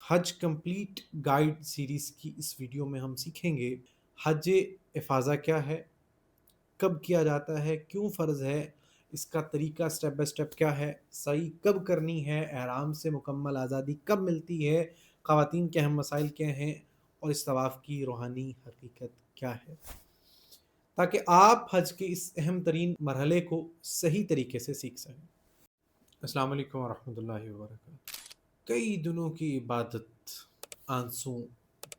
حج complete guide series کی اس video میں ہم سیکھیں گے حج افاضہ کیا ہے، کب کیا جاتا ہے، کیوں فرض ہے، اس کا طریقہ سٹیپ بائی سٹیپ کیا ہے، سعی کب کرنی ہے، احرام سے مکمل آزادی کب ملتی ہے، خواتین کے اہم مسائل کیا ہیں اور اس طواف کی روحانی حقیقت کیا ہے، تاکہ آپ حج کے اس اہم ترین مرحلے کو صحیح طریقے سے سیکھ سکیں۔ السلام علیکم ورحمۃ اللہ وبرکاتہ۔ کئی دنوں کی عبادت، آنسوں،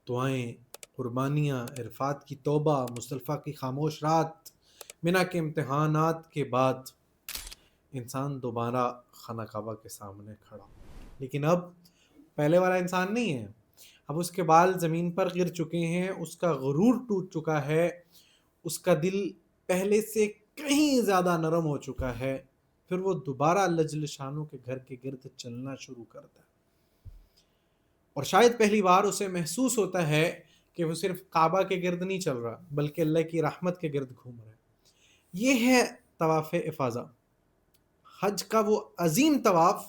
دعائیں، قربانیاں، عرفات کی توبہ، مصطلفہ کی خاموش رات، منا کے امتحانات کے بعد انسان دوبارہ خانہ کعبہ کے سامنے کھڑا، لیکن اب پہلے والا انسان نہیں ہے۔ اب اس کے بال زمین پر گر چکے ہیں، اس کا غرور ٹوٹ چکا ہے، اس کا دل پہلے سے کہیں زیادہ نرم ہو چکا ہے۔ پھر وہ دوبارہ اللہ جل شانہ کے گھر کے گرد چلنا شروع کرتا ہے، اور شاید پہلی بار اسے محسوس ہوتا ہے کہ وہ صرف کعبہ کے گرد نہیں چل رہا بلکہ اللہ کی رحمت کے گرد گھوم رہا ہے۔ یہ ہے طواف افاضہ، حج کا وہ عظیم طواف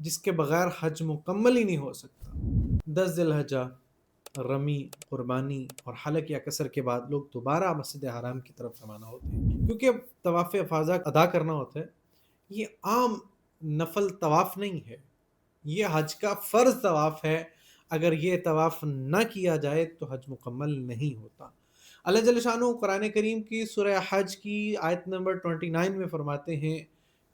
جس کے بغیر حج مکمل ہی نہیں ہو سکتا۔ 10 ذی الحجہ رمی، قربانی اور حلق یا قصر کے بعد لوگ دوبارہ مسجد حرام کی طرف روانہ ہوتے ہیں، کیونکہ طواف افاضہ ادا کرنا ہوتا ہے۔ یہ عام نفل طواف نہیں ہے، یہ حج کا فرض طواف ہے۔ اگر یہ طواف نہ کیا جائے تو حج مکمل نہیں ہوتا۔ اللہ جل شانہ قرآن کریم کی سورہ حج کی آیت نمبر 29 میں فرماتے ہیں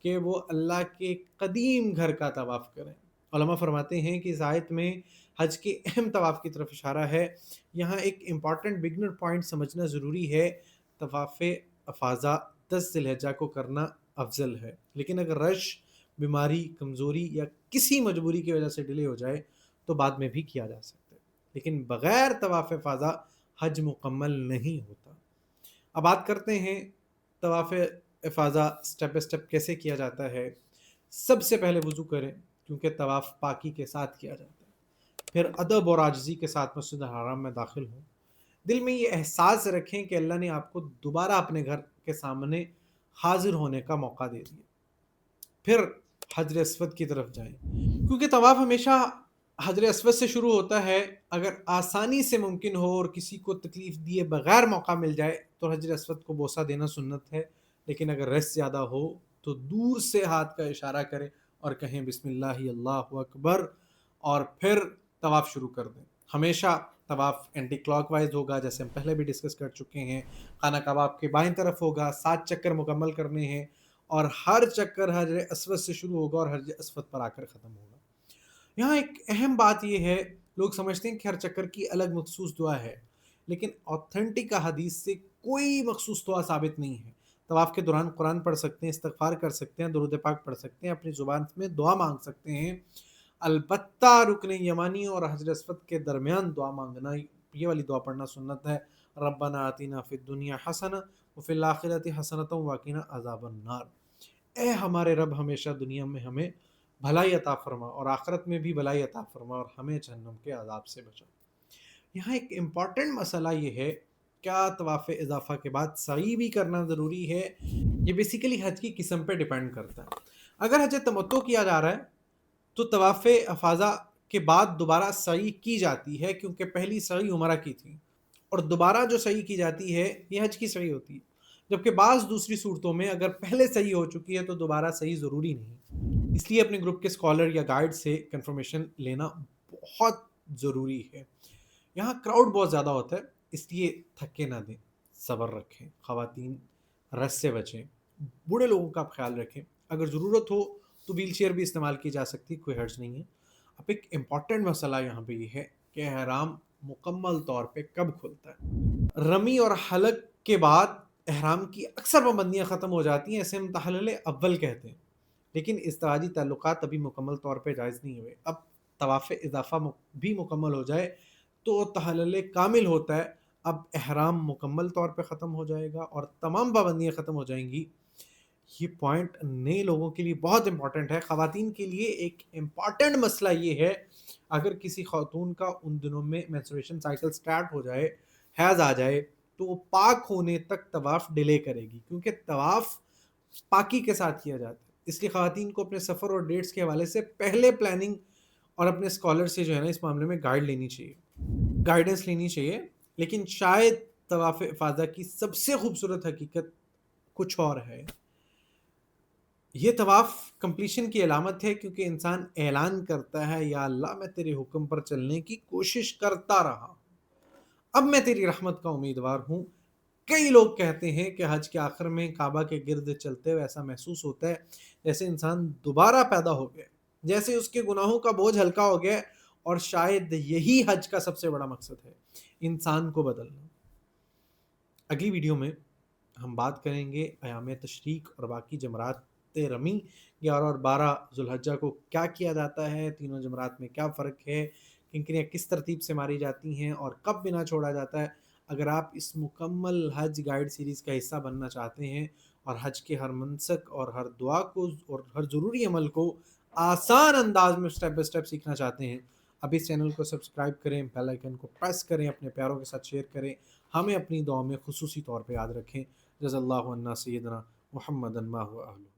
کہ وہ اللہ کے قدیم گھر کا طواف کریں۔ علماء فرماتے ہیں کہ اس آیت میں حج کے اہم طواف کی طرف اشارہ ہے۔ یہاں ایک امپورٹنٹ بگنر پوائنٹ سمجھنا ضروری ہے۔ طواف افاضہ 10 ذی الحجہ کو کرنا افضل ہے، لیکن اگر رش، بیماری، کمزوری یا کسی مجبوری کی وجہ سے ڈیلے ہو جائے تو بعد میں بھی کیا جا سکتا ہے، لیکن بغیر طواف افاضہ حج مکمل نہیں ہوتا۔ اب بات کرتے ہیں طواف افاضہ سٹیپ بائی سٹیپ کیسے کیا جاتا ہے۔ سب سے پہلے وضو کریں، کیونکہ طواف پاکی کے ساتھ کیا جاتا ہے۔ پھر ادب اور عاجزی کے ساتھ مسجد حرام میں داخل ہوں۔ دل میں یہ احساس رکھیں کہ اللہ نے آپ کو دوبارہ اپنے گھر کے سامنے حاضر ہونے کا موقع دے دیا۔ پھر حجر اسود کی طرف جائیں، کیونکہ طواف ہمیشہ حجر اسود سے شروع ہوتا ہے۔ اگر آسانی سے ممکن ہو اور کسی کو تکلیف دیے بغیر موقع مل جائے تو حجر اسود کو بوسہ دینا سنت ہے، لیکن اگر رش زیادہ ہو تو دور سے ہاتھ کا اشارہ کریں اور کہیں بسم اللہ اللہ اکبر، اور پھر طواف شروع کر دیں۔ ہمیشہ طواف اینٹی کلاک وائز ہوگا، جیسے ہم پہلے بھی ڈسکس کر چکے ہیں۔ خانہ کعبہ آپ کے بائیں طرف ہوگا، 7 چکر مکمل کرنے ہیں، اور ہر چکر حجر اسود سے شروع ہوگا اور حجر اسود پر آ کر ختم ہوگا۔ یہاں ایک اہم بات یہ ہے، لوگ سمجھتے ہیں کہ ہر چکر کی الگ مخصوص دعا ہے، لیکن آتھینٹک حدیث سے کوئی مخصوص دعا ثابت نہیں ہے۔ طواف کے دوران قرآن پڑھ سکتے ہیں، استغفار کر سکتے ہیں، درود پاک پڑھ سکتے ہیں، اپنی زبان میں دعا مانگ سکتے ہیں۔ البتہ رکن یمانی اور حجر اسود کے درمیان دعا مانگنا، یہ والی دعا پڑھنا سنت ہے۔ ربنا آتنا فی الدنیا حسنہ وفی الآخرۃ حسنۃ وقنا عذاب النار۔ اے ہمارے رب، ہمیشہ دنیا میں ہمیں بھلائی عطا فرما اور آخرت میں بھی بھلائی عطا فرما، اور ہمیں جہنم کے عذاب سے بچا۔ یہاں ایک امپورٹنٹ مسئلہ یہ ہے، کیا طواف اضافہ کے بعد سعی بھی کرنا ضروری ہے؟ یہ بیسیکلی حج کی قسم پہ ڈیپینڈ کرتا ہے۔ اگر حج تمتع کیا جا رہا ہے تو طواف افاضہ کے بعد دوبارہ سعی کی جاتی ہے، کیونکہ پہلی سعی عمرہ کی تھی، اور دوبارہ جو سعی کی جاتی ہے یہ حج کی سعی ہوتی ہے۔ جبکہ بعض دوسری صورتوں میں اگر پہلے صحیح ہو چکی ہے تو دوبارہ صحیح ضروری نہیں، اس لیے اپنے گروپ کے اسکالر یا گائیڈ سے کنفرمیشن لینا بہت ضروری ہے۔ یہاں کراؤڈ بہت زیادہ ہوتا ہے، اس لیے تھکے نہ دیں، صبر رکھیں، خواتین رش سے بچیں، بوڑھے لوگوں کا خیال رکھیں۔ اگر ضرورت ہو تو ویل چیئر بھی استعمال کی جا سکتی، کوئی حرج نہیں ہے۔ اب ایک امپورٹنٹ مسئلہ یہاں پہ یہ ہے کہ احرام مکمل طور پہ کب کھلتا ہے۔ رمی اور حلق کے بعد احرام کی اکثر پابندیاں ختم ہو جاتی ہیں، اسے ہم تحلل اول کہتے ہیں، لیکن ازدواجی تعلقات ابھی مکمل طور پہ جائز نہیں ہوئے۔ اب طواف اضافہ بھی مکمل ہو جائے تو تحلل کامل ہوتا ہے۔ اب احرام مکمل طور پہ ختم ہو جائے گا اور تمام پابندیاں ختم ہو جائیں گی۔ یہ پوائنٹ نئے لوگوں کے لیے بہت امپورٹنٹ ہے۔ خواتین کے لیے ایک امپورٹنٹ مسئلہ یہ ہے، اگر کسی خاتون کا ان دنوں میں مینسٹریشن سائیکل سٹارٹ ہو جائے، حیض آ جائے، تو وہ پاک ہونے تک طواف ڈیلے کرے گی، کیونکہ طواف پاکی کے ساتھ کیا جاتا ہے۔ اس لیے خواتین کو اپنے سفر اور ڈیٹس کے حوالے سے پہلے پلاننگ اور اپنے اسکالر سے جو ہے نا اس معاملے میں گائیڈنس لینی چاہیے. لیکن شاید طواف افاضہ کی سب سے خوبصورت حقیقت کچھ اور ہے. یہ طواف کمپلیشن کی علامت ہے، کیونکہ انسان اعلان کرتا ہے یا اللہ میں تیرے حکم پر چلنے کی کوشش کرتا رہا، اب میں تیری رحمت کا امیدوار ہوں. کئی لوگ کہتے ہیں کہ حج کے آخر میں کعبہ کے گرد چلتے ہوئے ایسا محسوس ہوتا ہے جیسے انسان دوبارہ پیدا ہو گیا، جیسے اس کے گناہوں کا بوجھ ہلکا ہو گیا. اور شاید یہی حج کا سب سے بڑا مقصد ہے، انسان کو بدلنا. اگلی ویڈیو میں ہم بات کریں گے ایام تشریق اور باقی جمرات رمی 11 اور 12 ذوالحجہ کو کیا کیا جاتا ہے، تینوں جمرات میں کیا فرق ہے، کنکریاں کس ترتیب سے ماری جاتی ہیں اور کب بنا چھوڑا جاتا ہے. اگر آپ اس مکمل حج گائیڈ سیریز کا حصہ بننا چاہتے ہیں اور حج کے ہر منسک اور ہر دعا کو اور ہر ضروری عمل کو آسان انداز میں سٹیپ بائی سٹیپ سیکھنا چاہتے ہیں، اب اس چینل کو سبسکرائب کریں، بیل آئیکن کو پریس کریں، اپنے پیاروں کے ساتھ شیئر کریں، ہمیں اپنی دعاؤں میں خصوصی طور پہ یاد رکھیں. جزا اللہ عنا سیدنا محمد ما هو اہلہ.